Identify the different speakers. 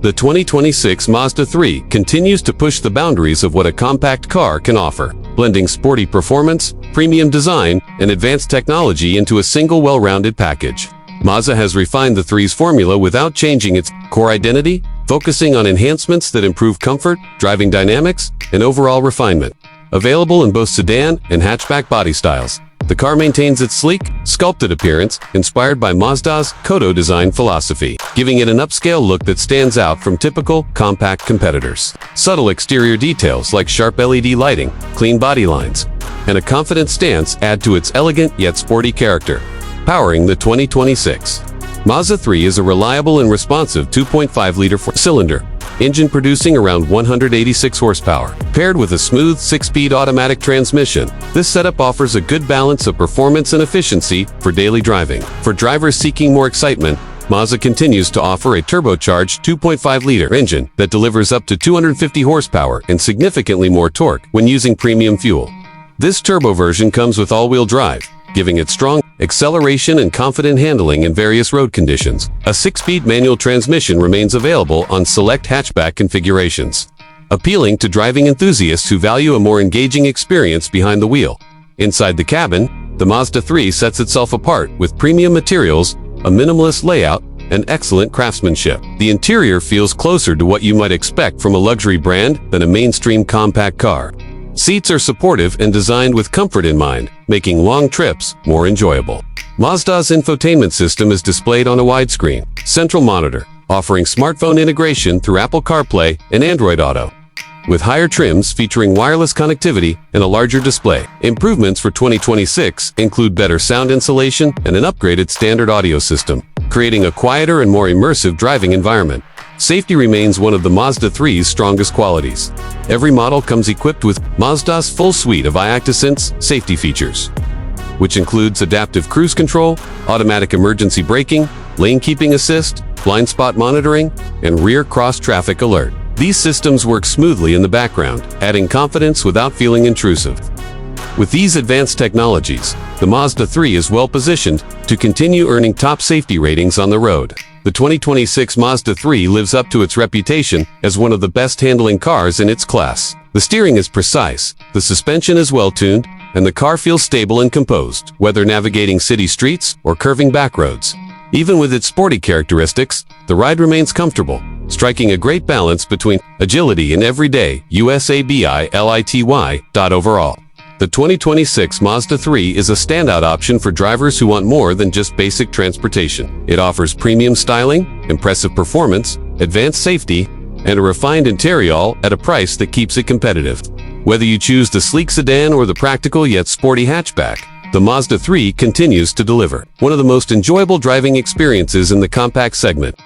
Speaker 1: The 2026 Mazda 3 continues to push the boundaries of what a compact car can offer, blending sporty performance, premium design, and advanced technology into a single well-rounded package. Mazda has refined the 3's formula without changing its core identity, focusing on enhancements that improve comfort, driving dynamics, and overall refinement. Available in both sedan and hatchback body styles, the car maintains its sleek, sculpted appearance, inspired by Mazda's Kodo design philosophy, giving it an upscale look that stands out from typical, compact competitors. Subtle exterior details like sharp LED lighting, clean body lines, and a confident stance add to its elegant yet sporty character. Powering the 2026 Mazda 3 is a reliable and responsive 2.5-liter four-cylinder engine producing around 186 horsepower. Paired with a smooth 6-speed automatic transmission, this setup offers a good balance of performance and efficiency for daily driving. For drivers seeking more excitement, Mazda continues to offer a turbocharged 2.5-liter engine that delivers up to 250 horsepower and significantly more torque when using premium fuel. This turbo version comes with all-wheel drive, giving it strong acceleration and confident handling in various road conditions. A 6-speed manual transmission remains available on select hatchback configurations, appealing to driving enthusiasts who value a more engaging experience behind the wheel. Inside the cabin, the Mazda 3 sets itself apart with premium materials, a minimalist layout, and excellent craftsmanship. The interior feels closer to what you might expect from a luxury brand than a mainstream compact car. Seats are supportive and designed with comfort in mind, making long trips more enjoyable. Mazda's infotainment system is displayed on a widescreen central monitor, offering smartphone integration through Apple CarPlay and Android Auto, with higher trims featuring wireless connectivity and a larger display. Improvements for 2026 include better sound insulation and an upgraded standard audio system, creating a quieter and more immersive driving environment. Safety remains one of the Mazda 3's strongest qualities. Every model comes equipped with Mazda's full suite of iActive safety features, which includes adaptive cruise control, automatic emergency braking, lane keeping assist, blind spot monitoring, and rear cross-traffic alert. These systems work smoothly in the background, adding confidence without feeling intrusive. With these advanced technologies, the Mazda 3 is well positioned to continue earning top safety ratings on the road. The 2026 Mazda 3 lives up to its reputation as one of the best handling cars in its class. The steering is precise, the suspension is well-tuned, and the car feels stable and composed, whether navigating city streets or curving back roads. Even with its sporty characteristics, the ride remains comfortable, striking a great balance between agility and everyday usability. Overall, the 2026 Mazda 3 is a standout option for drivers who want more than just basic transportation. It offers premium styling, impressive performance, advanced safety, and a refined interior at a price that keeps it competitive. Whether you choose the sleek sedan or the practical yet sporty hatchback, the Mazda 3 continues to deliver one of the most enjoyable driving experiences in the compact segment.